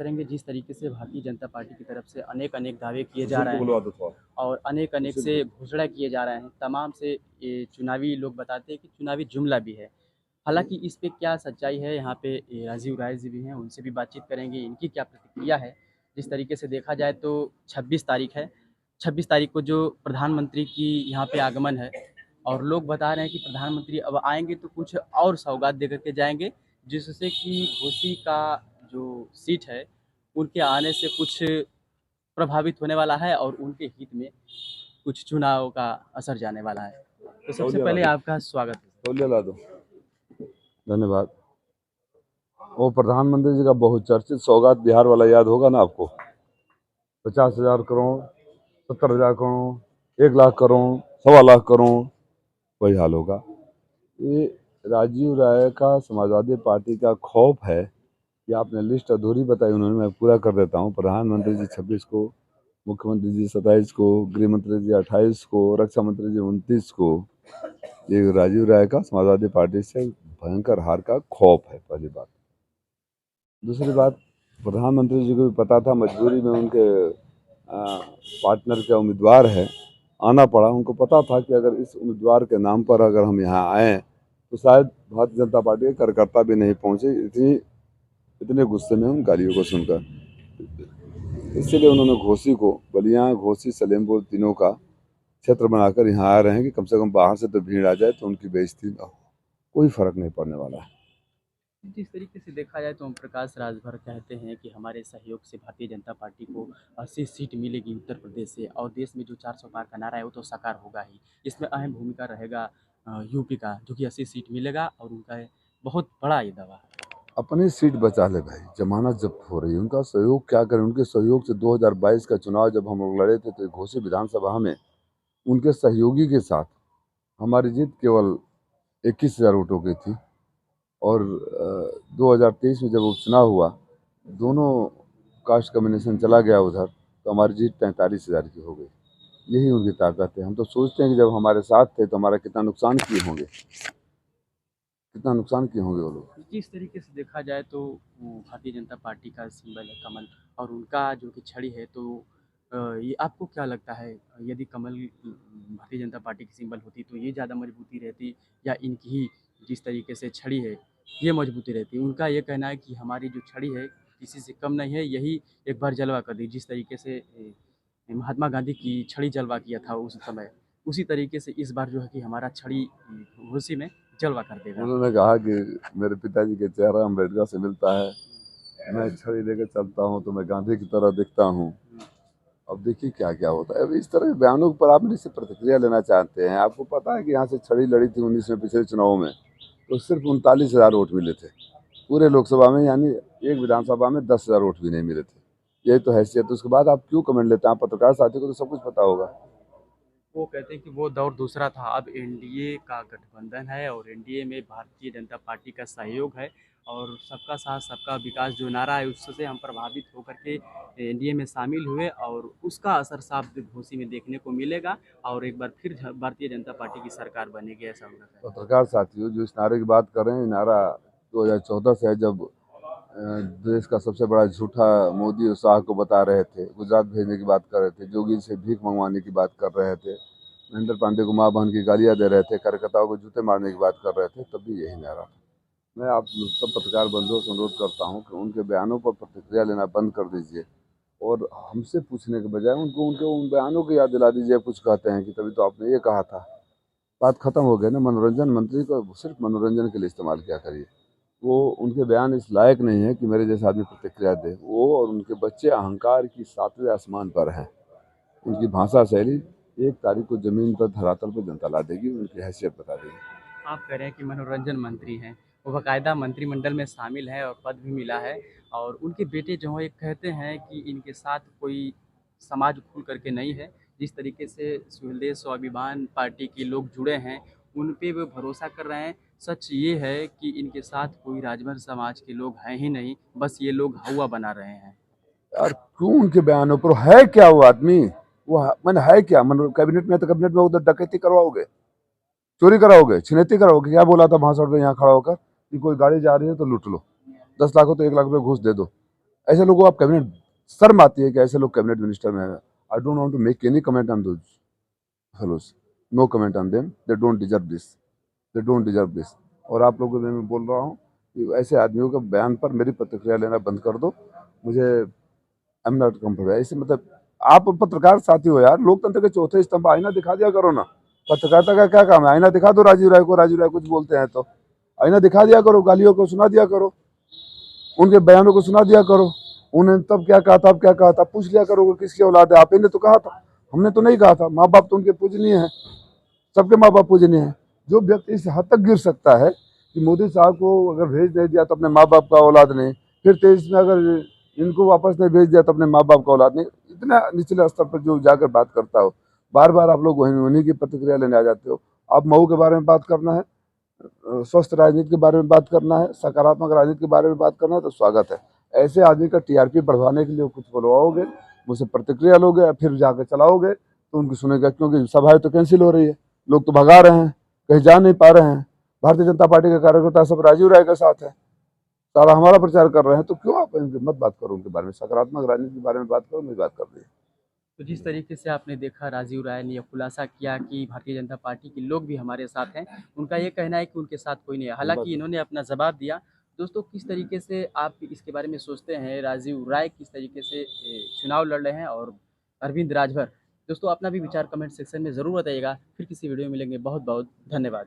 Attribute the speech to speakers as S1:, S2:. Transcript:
S1: करेंगे जिस तरीके से भारतीय जनता पार्टी की तरफ से अनेक अनेक दावे किए जा रहे हैं और अनेक अनेक से घोषणा किए जा रहे हैं। तमाम से ये चुनावी लोग बताते हैं कि चुनावी जुमला भी है। हालाँकि इस पे क्या सच्चाई है, यहाँ पे राजीव राय जी भी हैं, उनसे भी बातचीत करेंगे, इनकी क्या प्रतिक्रिया है। जिस तरीके से देखा जाए तो 26 तारीख है, 26 तारीख को जो प्रधानमंत्री की यहाँ पे आगमन है और लोग बता रहे हैं कि प्रधानमंत्री अब आएँगे तो कुछ और सौगात दे कर के जाएँगे, जिससे कि घोसी का जो सीट है, उनके आने से कुछ प्रभावित होने वाला है और उनके हित में कुछ चुनाव का असर जाने वाला है। तो सबसे पहले आपका स्वागत है।
S2: तौलिया ला दो। धन्यवाद। वो प्रधानमंत्री जी का बहुचर्चित सौगात बिहार वाला याद होगा ना आपको? 50,000 करोड़, 70,000 करोड़, 1 लाख करोड़, 1.25 लाख करोड़, वही हाल होगा। ये राजीव राय का समाजवादी पार्टी का खौफ है कि आपने लिस्ट अधूरी बताई उन्होंने, मैं पूरा कर देता हूँ। प्रधानमंत्री जी 26 को, मुख्यमंत्री जी 27 को, गृह मंत्री जी 28 को, रक्षा मंत्री जी 29 को। ये राजीव राय का समाजवादी पार्टी से भयंकर हार का खौफ है, पहली बात। दूसरी बात, प्रधानमंत्री जी को भी पता था मजबूरी में उनके पार्टनर के उम्मीदवार है, आना पड़ा। उनको पता था कि अगर इस उम्मीदवार के नाम पर अगर हम यहाँ आएँ तो शायद भारतीय जनता पार्टी के कार्यकर्ता भी नहीं पहुँचे, इतने गुस्से में उन गालियों को सुनकर। इसलिए उन्होंने घोसी को, बलिया, घोसी, सलेमपुर तीनों का क्षेत्र बनाकर यहाँ आ रहे हैं कि कम से कम बाहर से तो भीड़ आ जाए तो उनकी बेइज्जती ना हो। कोई फर्क नहीं पड़ने वाला है।
S1: जिस तरीके से देखा जाए तो ओम प्रकाश राजभर कहते हैं कि हमारे सहयोग से भारतीय जनता पार्टी को 80 सीट मिलेगी उत्तर प्रदेश से और देश में जो 400 पार का नारा है वो तो साकार होगा ही। इसमें अहम भूमिका रहेगा यूपी का, जो कि 80 सीट मिलेगा और उनका बहुत बड़ा ये दावा है।
S2: अपनी सीट बचा ले भाई, जमानत जब्त हो रही है, उनका सहयोग क्या करें। उनके सहयोग से 2022 का चुनाव जब हम लोग लड़े थे तो घोसी विधानसभा में उनके सहयोगी के साथ हमारी जीत केवल 21,000 वोटों की थी। और 2023 में जब उपचुनाव हुआ, दोनों कास्ट कम्बिनेशन चला गया उधर, तो हमारी जीत 45,000 की हो गई। यही उनकी ताकत है। हम तो सोचते हैं कि जब हमारे साथ थे तो हमारा कितना नुकसान किए होंगे, कितना नुकसान किए होंगे वो लोग।
S1: जिस तरीके से देखा जाए तो भारतीय जनता पार्टी का सिंबल है कमल और उनका जो कि छड़ी है, तो ये आपको क्या लगता है, यदि कमल भारतीय जनता पार्टी की सिंबल होती तो ये ज़्यादा मजबूती रहती या इनकी ही जिस तरीके से छड़ी है ये मजबूती रहती? उनका ये कहना है कि हमारी जो छड़ी है किसी से कम नहीं है, यही एक बार जलवा कर दी। जिस तरीके से महात्मा गांधी की छड़ी जलवा किया था उस समय, उसी तरीके से इस बार जो है कि हमारा छड़ी घोसी में जलवा कर देगा।
S2: उन्होंने कहा कि मेरे पिताजी के चेहरा अम्बेडकर से मिलता है, मैं छड़ी लेकर चलता हूँ तो मैं गांधी की तरह दिखता हूँ। अब देखिए क्या क्या होता है। अब इस तरह के बयानों पर आप मेरे से प्रतिक्रिया लेना चाहते हैं। आपको पता है कि यहाँ से छड़ी लड़ी थी 19 में, पिछले चुनाव में, तो सिर्फ 39,000 वोट मिले थे पूरे लोकसभा में, यानी एक विधानसभा में 10,000 वोट भी नहीं मिले थे। यही तो हैसियत है। उसके बाद आप क्यों कमेंट लेते हैं? आप पत्रकार साथी को तो सब कुछ पता होगा।
S1: वो कहते हैं कि वो दौर दूसरा था, अब एनडीए का गठबंधन है और एनडीए में भारतीय जनता पार्टी का सहयोग है और सबका साथ सबका विकास जो नारा है उससे हम प्रभावित होकर के एनडीए में शामिल हुए और उसका असर साफ घोसी में देखने को मिलेगा और एक बार फिर भारतीय जनता पार्टी की सरकार बनेगी, ऐसा हो रहा है।
S2: पत्रकार साथियों, जो इस नारे की बात कर रहे हैं, नारा 2014 से है, जब देश का सबसे बड़ा झूठा मोदी और शाह को बता रहे थे, गुजरात भेजने की बात कर रहे थे, जोगी से भीख मंगवाने की बात कर रहे थे, महेंद्र पांडे को माँ बहन की गालियाँ दे रहे थे, कार्यकर्ताओं को जूते मारने की बात कर रहे थे, तब भी यही नारा था। मैं आप सब पत्रकार बंधुओं से अनुरोध करता हूँ कि उनके बयानों पर प्रतिक्रिया लेना बंद कर दीजिए और हमसे पूछने के बजाय उनको उनके उन बयानों की याद दिला दीजिए। कुछ कहते हैं कि तभी तो आपने ये कहा था, बात खत्म हो गई ना। मनोरंजन मंत्री को सिर्फ मनोरंजन के लिए इस्तेमाल किया करिए। वो, उनके बयान इस लायक नहीं है कि मेरे जैसा आदमी प्रतिक्रिया दे। वो और उनके बच्चे अहंकार की 7वें आसमान पर हैं। उनकी भाषा शैली 1 तारीख को जमीन पर, धरातल पर जनता ला देगी, उनकी हैसियत बता देगी।
S1: आप कह रहे हैं कि मनोरंजन मंत्री हैं, वो बाकायदा मंत्रिमंडल में शामिल हैं और पद भी मिला है और उनके बेटे जो हैं कहते हैं कि इनके साथ कोई समाज खुल करके नहीं है। जिस तरीके से स्वदेश स्वाभिमान पार्टी के लोग जुड़े हैं उन पे वो भरोसा कर रहे हैं। सच ये है कि इनके साथ कोई राजभर समाज के लोग हैं ही नहीं, बस ये लोग हवा बना रहे हैं।
S2: यार क्यों उनके बयानों पर, है क्या वो आदमी? वो मैंने है क्या? कैबिनेट में, तो कैबिनेट में उधर डकैती करवाओगे, चोरी कराओगे, छिनैती कराओगे? क्या बोला था भाषण में यहाँ खड़ा होकर कि कोई गाड़ी जा रही है तो लूट लो, 10 लाख हो तो 1 लाख रुपये घूस दे दो। ऐसे लोगों को आप कैबिनेट, शर्म आती है कि ऐसे लोग कैबिनेट मिनिस्टर में है। I don't want to make any comment on those fellows, no comment on them, they don't deserve this, they don't deserve this. और आप लोगों को मैं बोल रहा हूँ कि ऐसे आदमियों के बयान पर मेरी प्रतिक्रिया लेना बंद कर दो। मुझे आई एम नॉट कम्फर्टेबल ऐसे, मतलब आप पत्रकार साथी हो यार, लोकतंत्र के चौथे स्तंभ, आईना दिखा दिया करो ना। पत्रकारिता का क्या काम है? आईना दिखा दो राजीव राय को, राजीव राय कुछ बोलते हैं तो आईना दिखा दिया करो, गालियों को सुना दिया करो, उनके बयानों को सुना दिया करो, उन्हें तब क्या कहा था, अब क्या कहा था, पूछ लिया करो कि किसकी औलाद है। आप ही ने तो कहा था, हमने तो नहीं कहा था। माँ बाप तो उनके पूजनीय हैं, सबके माँ बाप पूजनीय हैं। जो व्यक्ति इस हद तक गिर सकता है कि मोदी साहब को अगर भेज नहीं दिया तो अपने माँ बाप का औलाद नहीं, फिर 23 में अगर इनको वापस नहीं भेज दिया तो अपने माँ बाप का औलाद नहीं, इतना निचले स्तर पर जो जाकर बात करता हो, बार बार आप लोग उन्हीं की प्रतिक्रिया लेने आ जाते हो। आप मऊ के बारे में बात करना है, स्वस्थ राजनीति के बारे में बात करना है, सकारात्मक राजनीति के बारे में बात करना है तो स्वागत है। ऐसे आदमी का टीआरपी बढ़वाने के लिए कुछ बोलवाओगे, मुझसे प्रतिक्रिया लोगे, फिर जाकर चलाओगे तो उनकी सुनेगा, क्योंकि सभाएं तो कैंसिल हो रही है, लोग तो भगा रहे हैं, कहीं जा नहीं पा रहे हैं। भारतीय जनता पार्टी के कार्यकर्ता सब राजीव राय के साथ है, सारा हमारा प्रचार कर रहे हैं, तो क्यों आप इनकी मत बात करो, उनके बारे में सकारात्मक राजनीति के बारे में बात करो, मेरी बात कर रही है।
S1: तो जिस तरीके से आपने देखा राजीव राय ने यह खुलासा किया कि भारतीय जनता पार्टी के लोग भी हमारे साथ हैं, उनका ये कहना है कि उनके साथ कोई नहीं है। हालांकि इन्होंने अपना जवाब दिया। दोस्तों, किस तरीके से आप इसके बारे में सोचते हैं? राजीव राय किस तरीके से चुनाव लड़ रहे हैं और अरविंद राजभर? दोस्तों, अपना भी विचार कमेंट सेक्शन में ज़रूर बताइएगा। फिर किसी वीडियो में मिलेंगे। बहुत बहुत धन्यवाद।